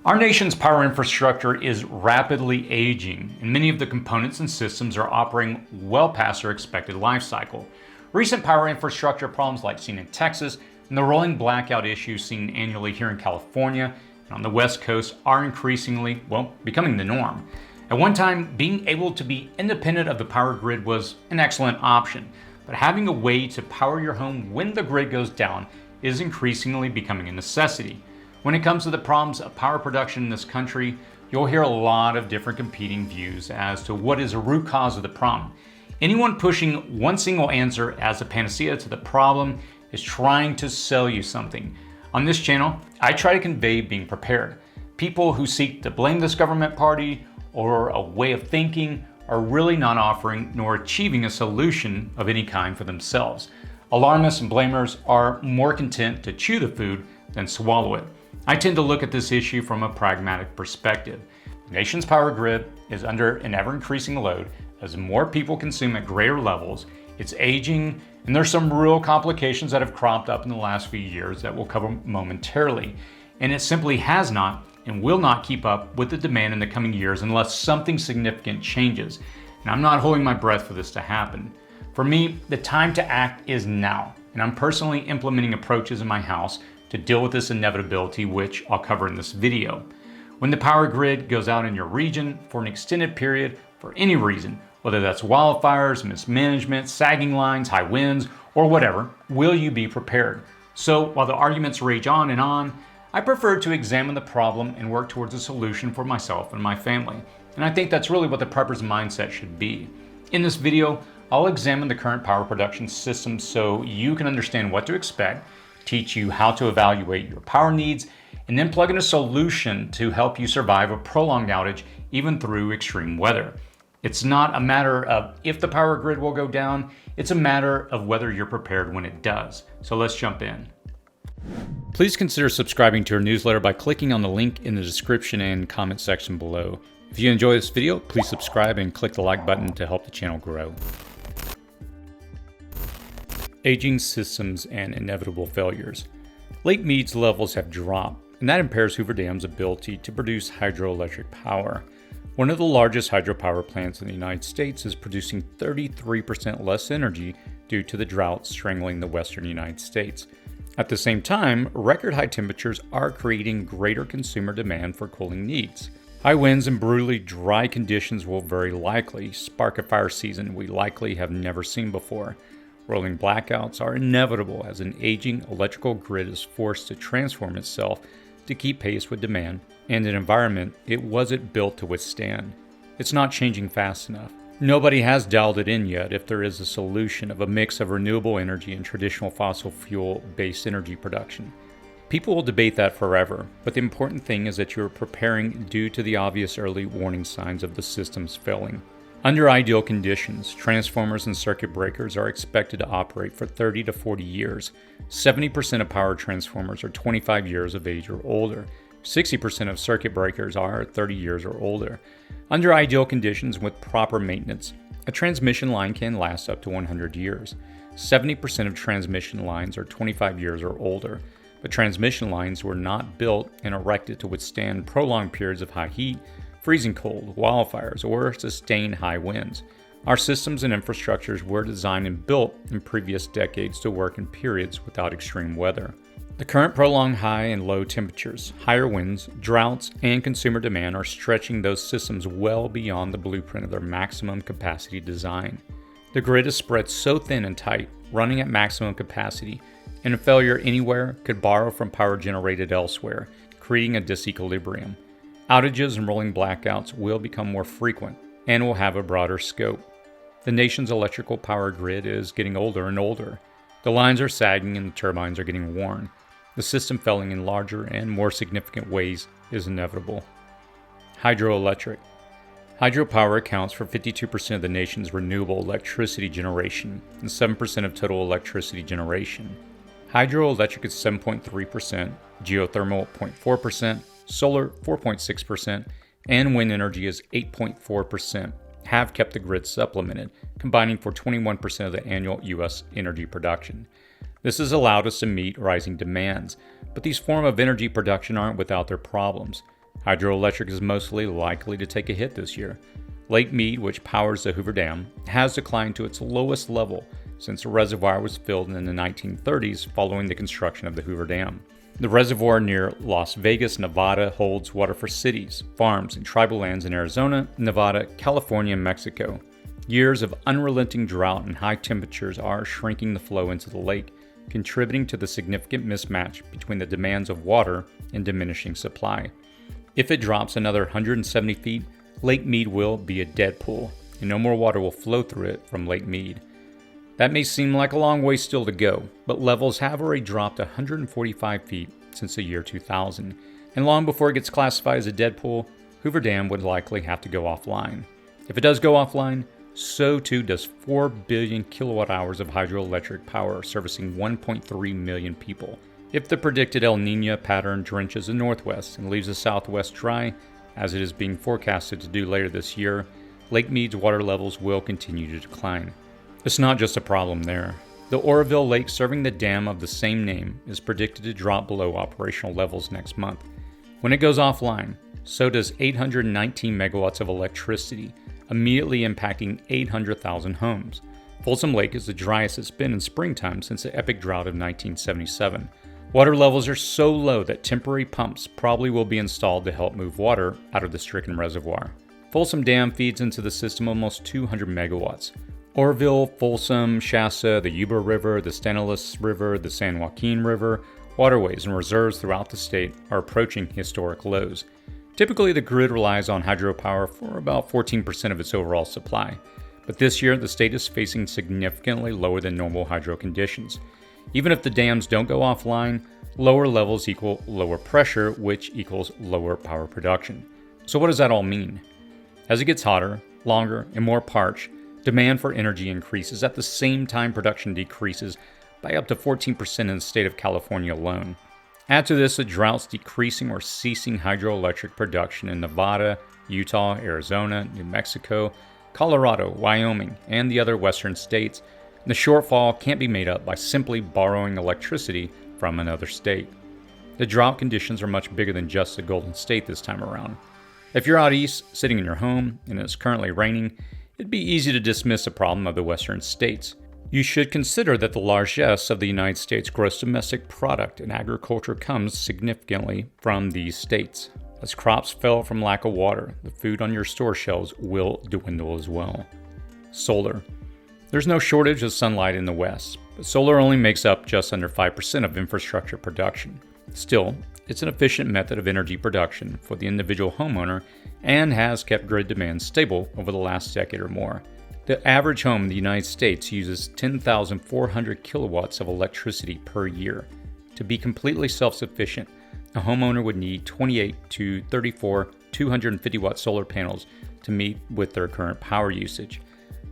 Our nation's power infrastructure is rapidly aging, and many of the components and systems are operating well past their expected life cycle. Recent power infrastructure problems like seen in Texas and the rolling blackout issues seen annually here in California and on the West Coast are increasingly, becoming the norm. At one time, being able to be independent of the power grid was an excellent option, but having a way to power your home when the grid goes down is increasingly becoming a necessity. When it comes to the problems of power production in this country, you'll hear a lot of different competing views as to what is the root cause of the problem. Anyone pushing one single answer as a panacea to the problem is trying to sell you something. On this channel, I try to convey being prepared. People who seek to blame this government party or a way of thinking are really not offering nor achieving a solution of any kind for themselves. Alarmists and blamers are more content to chew the food than swallow it. I tend to look at this issue from a pragmatic perspective. The nation's power grid is under an ever-increasing load as more people consume at greater levels. It's aging, and there's some real complications that have cropped up in the last few years that we'll cover momentarily. And it simply has not and will not keep up with the demand in the coming years unless something significant changes. And I'm not holding my breath for this to happen. For me, the time to act is now, and I'm personally implementing approaches in my house to deal with this inevitability, which I'll cover in this video. When the power grid goes out in your region for an extended period for any reason, whether that's wildfires, mismanagement, sagging lines, high winds, or whatever, will you be prepared? So while the arguments rage on and on, I prefer to examine the problem and work towards a solution for myself and my family. And I think that's really what the prepper's mindset should be. In this video, I'll examine the current power production system so you can understand what to expect, teach you how to evaluate your power needs, and then plug in a solution to help you survive a prolonged outage even through extreme weather. It's not a matter of if the power grid will go down, it's a matter of whether you're prepared when it does. So let's jump in. Please consider subscribing to our newsletter by clicking on the link in the description and comment section below. If you enjoy this video, please subscribe and click the like button to help the channel grow. Aging systems and inevitable failures. Lake Mead's levels have dropped, and that impairs Hoover Dam's ability to produce hydroelectric power. One of the largest hydropower plants in the United States is producing 33% less energy due to the drought strangling the western United States. At the same time, record high temperatures are creating greater consumer demand for cooling needs. High winds and brutally dry conditions will very likely spark a fire season we likely have never seen before. Rolling blackouts are inevitable as an aging electrical grid is forced to transform itself to keep pace with demand and an environment it wasn't built to withstand. It's not changing fast enough. Nobody has dialed it in yet if there is a solution of a mix of renewable energy and traditional fossil fuel-based energy production. People will debate that forever, but the important thing is that you're preparing due to the obvious early warning signs of the systems failing. Under ideal conditions, transformers and circuit breakers are expected to operate for 30 to 40 years. 70% of power transformers are 25 years of age or older. 60% of circuit breakers are 30 years or older. Under ideal conditions with proper maintenance, a transmission line can last up to 100 years. 70% of transmission lines are 25 years or older, but transmission lines were not built and erected to withstand prolonged periods of high heat, freezing cold, wildfires, or sustained high winds. Our systems and infrastructures were designed and built in previous decades to work in periods without extreme weather. The current prolonged high and low temperatures, higher winds, droughts, and consumer demand are stretching those systems well beyond the blueprint of their maximum capacity design. The grid is spread so thin and tight, running at maximum capacity, and a failure anywhere could borrow from power generated elsewhere, creating a disequilibrium. Outages and rolling blackouts will become more frequent and will have a broader scope. The nation's electrical power grid is getting older and older. The lines are sagging and the turbines are getting worn. The system failing in larger and more significant ways is inevitable. Hydroelectric. Hydropower accounts for 52% of the nation's renewable electricity generation and 7% of total electricity generation. Hydroelectric is 7.3%, geothermal 0.4%, solar 4.6%, and wind energy is 8.4%, have kept the grid supplemented, combining for 21% of the annual U.S. energy production. This has allowed us to meet rising demands, but these forms of energy production aren't without their problems. Hydroelectric is mostly likely to take a hit this year. Lake Mead, which powers the Hoover Dam, has declined to its lowest level since the reservoir was filled in the 1930s following the construction of the Hoover Dam. The reservoir near Las Vegas, Nevada holds water for cities, farms, and tribal lands in Arizona, Nevada, California, and Mexico. Years of unrelenting drought and high temperatures are shrinking the flow into the lake, contributing to the significant mismatch between the demands of water and diminishing supply. If it drops another 170 feet, Lake Mead will be a dead pool, and no more water will flow through it from Lake Mead. That may seem like a long way still to go, but levels have already dropped 145 feet since the year 2000, and long before it gets classified as a dead pool, Hoover Dam would likely have to go offline. If it does go offline, so too does 4 billion kilowatt hours of hydroelectric power servicing 1.3 million people. If the predicted El Niño pattern drenches the northwest and leaves the southwest dry, as it is being forecasted to do later this year, Lake Mead's water levels will continue to decline. It's not just a problem there. The Oroville Lake serving the dam of the same name is predicted to drop below operational levels next month. When it goes offline, so does 819 megawatts of electricity, immediately impacting 800,000 homes. Folsom Lake is the driest it's been in springtime since the epic drought of 1977. Water levels are so low that temporary pumps probably will be installed to help move water out of the stricken reservoir. Folsom Dam feeds into the system almost 200 megawatts. Oroville, Folsom, Shasta, the Yuba River, the Stanislaus River, the San Joaquin River, waterways and reserves throughout the state are approaching historic lows. Typically, the grid relies on hydropower for about 14% of its overall supply, but this year the state is facing significantly lower than normal hydro conditions. Even if the dams don't go offline, lower levels equal lower pressure, which equals lower power production. So what does that all mean? As it gets hotter, longer, and more parched, demand for energy increases at the same time production decreases by up to 14% in the state of California alone. Add to this the droughts decreasing or ceasing hydroelectric production in Nevada, Utah, Arizona, New Mexico, Colorado, Wyoming, and the other western states. The shortfall can't be made up by simply borrowing electricity from another state. The drought conditions are much bigger than just the Golden State this time around. If you're out east, sitting in your home, and it's currently raining, it'd be easy to dismiss the problem of the western states. You should consider that the largesse of the United States gross domestic product in agriculture comes significantly from these states. As crops fail from lack of water, the food on your store shelves will dwindle as well. Solar. There's no shortage of sunlight in the West, but solar only makes up just under 5% of infrastructure production. Still, it's an efficient method of energy production for the individual homeowner and has kept grid demand stable over the last decade or more. The average home in the United States uses 10,400 kilowatts of electricity per year. To be completely self-sufficient, a homeowner would need 28 to 34 250-watt solar panels to meet with their current power usage.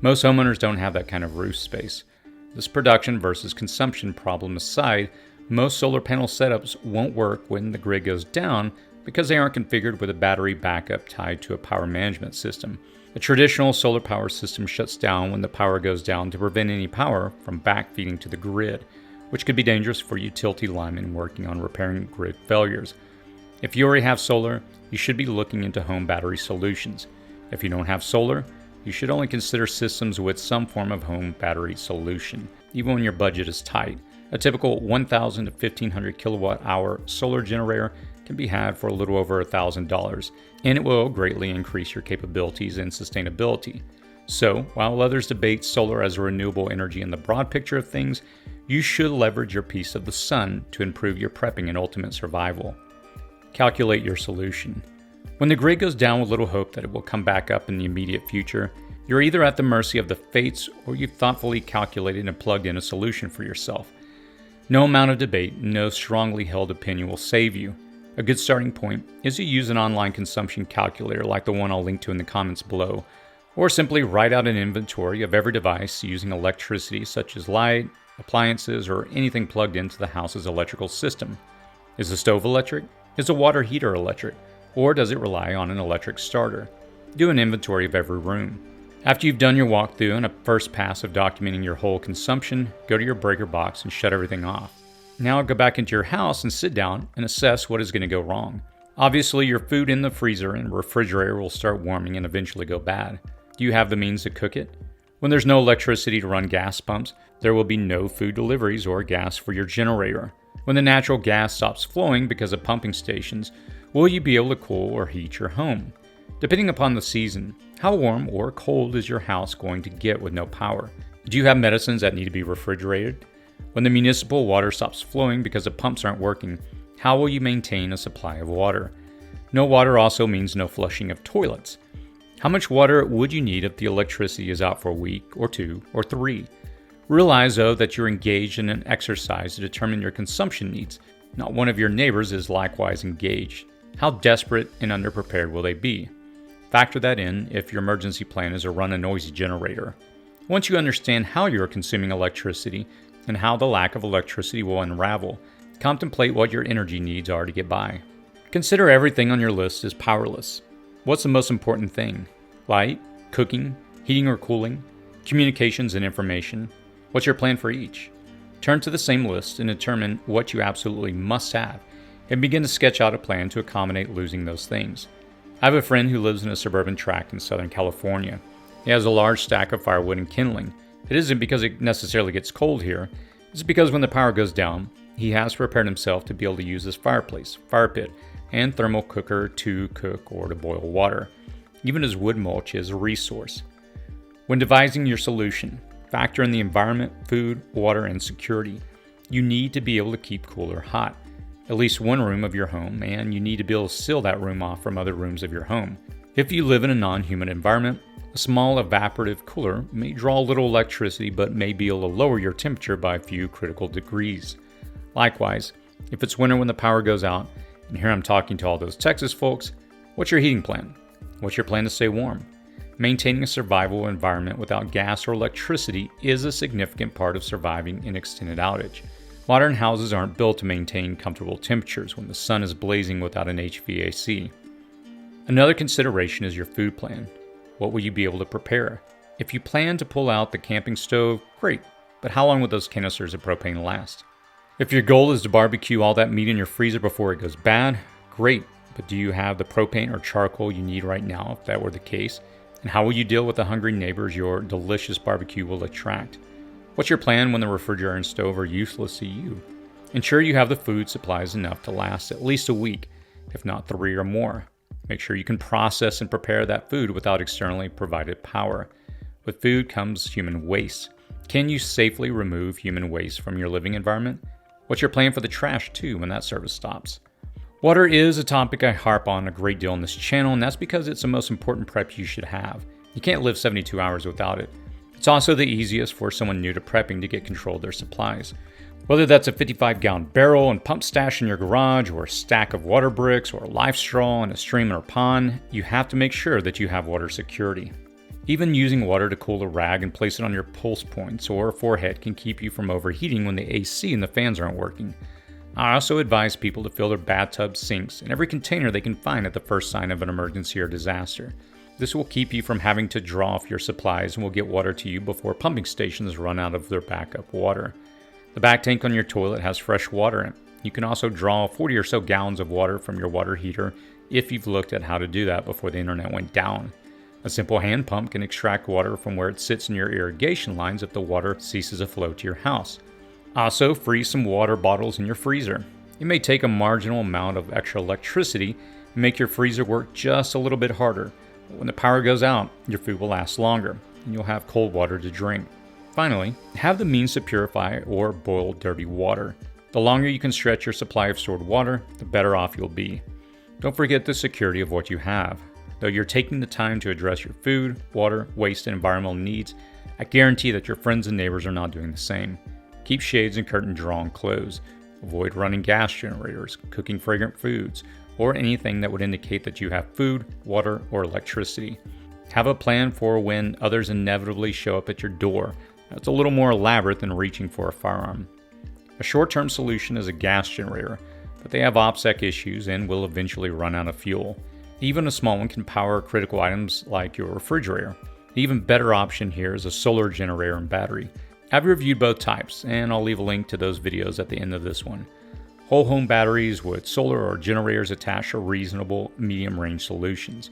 Most homeowners don't have that kind of roof space. This production versus consumption problem aside, most solar panel setups won't work when the grid goes down because they aren't configured with a battery backup tied to a power management system. A traditional solar power system shuts down when the power goes down to prevent any power from backfeeding to the grid, which could be dangerous for utility linemen working on repairing grid failures. If you already have solar, you should be looking into home battery solutions. If you don't have solar, you should only consider systems with some form of home battery solution, even when your budget is tight. A typical 1,000 to 1,500 kilowatt hour solar generator can be had for a little over $1,000, and it will greatly increase your capabilities and sustainability. So, while others debate solar as a renewable energy in the broad picture of things, you should leverage your piece of the sun to improve your prepping and ultimate survival. Calculate your solution. When the grid goes down with little hope that it will come back up in the immediate future, you're either at the mercy of the fates or you've thoughtfully calculated and plugged in a solution for yourself. No amount of debate, no strongly held opinion will save you. A good starting point is to use an online consumption calculator like the one I'll link to in the comments below, or simply write out an inventory of every device using electricity such as light, appliances, or anything plugged into the house's electrical system. Is the stove electric? Is the water heater electric? Or does it rely on an electric starter? Do an inventory of every room. After you've done your walkthrough and a first pass of documenting your whole consumption, go to your breaker box and shut everything off. Now go back into your house and sit down and assess what is going to go wrong. Obviously, your food in the freezer and refrigerator will start warming and eventually go bad. Do you have the means to cook it? When there's no electricity to run gas pumps, there will be no food deliveries or gas for your generator. When the natural gas stops flowing because of pumping stations, will you be able to cool or heat your home? Depending upon the season, how warm or cold is your house going to get with no power? Do you have medicines that need to be refrigerated? When the municipal water stops flowing because the pumps aren't working, how will you maintain a supply of water? No water also means no flushing of toilets. How much water would you need if the electricity is out for a week or 2 or 3? Realize, though, that you're engaged in an exercise to determine your consumption needs. Not one of your neighbors is likewise engaged. How desperate and underprepared will they be? Factor that in if your emergency plan is to run a noisy generator. Once you understand how you are consuming electricity and how the lack of electricity will unravel, contemplate what your energy needs are to get by. Consider everything on your list as powerless. What's the most important thing? Light, cooking, heating or cooling, communications and information? What's your plan for each? Turn to the same list and determine what you absolutely must have, and begin to sketch out a plan to accommodate losing those things. I have a friend who lives in a suburban tract in Southern California. He has a large stack of firewood and kindling. It isn't because it necessarily gets cold here. It's because when the power goes down, he has prepared himself to be able to use his fireplace, fire pit, and thermal cooker to cook or to boil water. Even his wood mulch is a resource. When devising your solution, factor in the environment, food, water, and security. You need to be able to keep cool or hot, at least one room of your home, and you need to be able to seal that room off from other rooms of your home. If you live in a non-humid environment, a small evaporative cooler may draw a little electricity but may be able to lower your temperature by a few critical degrees. Likewise, if it's winter when the power goes out, and here I'm talking to all those Texas folks, what's your heating plan? What's your plan to stay warm? Maintaining a survivable environment without gas or electricity is a significant part of surviving an extended outage. Modern houses aren't built to maintain comfortable temperatures when the sun is blazing without an HVAC. Another consideration is your food plan. What will you be able to prepare? If you plan to pull out the camping stove, great, but how long will those canisters of propane last? If your goal is to barbecue all that meat in your freezer before it goes bad, great, but do you have the propane or charcoal you need right now if that were the case? And how will you deal with the hungry neighbors your delicious barbecue will attract? What's your plan when the refrigerator and stove are useless to you? Ensure you have the food supplies enough to last at least a week, if not 3 or more. Make sure you can process and prepare that food without externally provided power. With food comes human waste. Can you safely remove human waste from your living environment? What's your plan for the trash too when that service stops? Water is a topic I harp on a great deal on this channel, and that's because it's the most important prep you should have. You can't live 72 hours without it. It's also the easiest for someone new to prepping to get control of their supplies. Whether that's a 55-gallon barrel and pump stash in your garage, or a stack of water bricks, or a life straw in a stream or pond, you have to make sure that you have water security. Even using water to cool a rag and place it on your pulse points or forehead can keep you from overheating when the AC and the fans aren't working. I also advise people to fill their bathtubs, sinks, and every container they can find at the first sign of an emergency or disaster. This will keep you from having to draw off your supplies and will get water to you before pumping stations run out of their backup water. The back tank on your toilet has fresh water in it. You can also draw 40 or so gallons of water from your water heater if you've looked at how to do that before the internet went down. A simple hand pump can extract water from where it sits in your irrigation lines if the water ceases to flow to your house. Also, freeze some water bottles in your freezer. It may take a marginal amount of extra electricity and make your freezer work just a little bit harder. But when the power goes out, your food will last longer, and you'll have cold water to drink. Finally, have the means to purify or boil dirty water. The longer you can stretch your supply of stored water, the better off you'll be. Don't forget the security of what you have. Though you're taking the time to address your food, water, waste, and environmental needs, I guarantee that your friends and neighbors are not doing the same. Keep shades and curtains drawn closed. Avoid running gas generators, cooking fragrant foods, or anything that would indicate that you have food, water, or electricity. Have a plan for when others inevitably show up at your door. That's a little more elaborate than reaching for a firearm. A short-term solution is a gas generator, but they have OPSEC issues and will eventually run out of fuel. Even a small one can power critical items like your refrigerator. An even better option here is a solar generator and battery. I've reviewed both types, and I'll leave a link to those videos at the end of this one. Whole home batteries with solar or generators attached are reasonable medium-range solutions.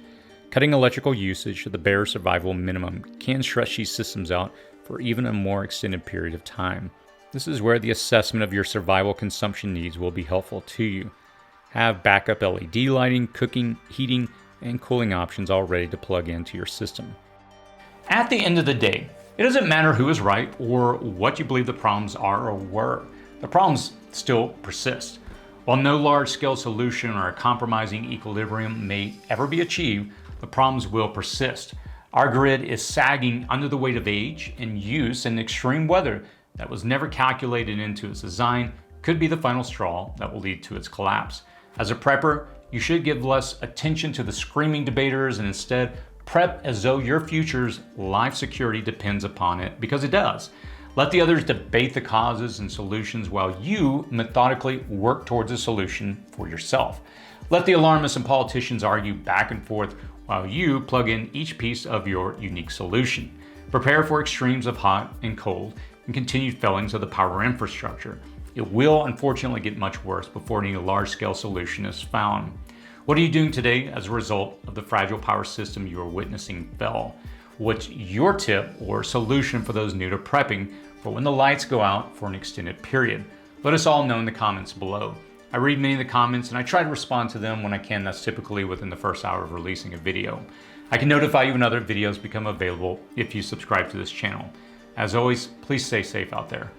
Cutting electrical usage to the bare survival minimum can stretch these systems out for even a more extended period of time. This is where the assessment of your survival consumption needs will be helpful to you. Have backup LED lighting, cooking, heating, and cooling options all ready to plug into your system. At the end of the day, it doesn't matter who is right or what you believe the problems are or were. The problems still persist. While no large-scale solution or a compromising equilibrium may ever be achieved, the problems will persist. Our grid is sagging under the weight of age and use, and extreme weather that was never calculated into its design could be the final straw that will lead to its collapse. As a prepper, you should give less attention to the screaming debaters and instead prep as though your future's life security depends upon it, because it does. Let the others debate the causes and solutions while you methodically work towards a solution for yourself. Let the alarmists and politicians argue back and forth while you plug in each piece of your unique solution. Prepare for extremes of hot and cold and continued failings of the power infrastructure. It will unfortunately get much worse before any large-scale solution is found. What are you doing today as a result of the fragile power system you are witnessing fail? What's your tip or solution for those new to prepping for when the lights go out for an extended period? Let us all know in the comments below. I read many of the comments and I try to respond to them when I can. That's typically within the first hour of releasing a video. I can notify you when other videos become available if you subscribe to this channel. As always, please stay safe out there.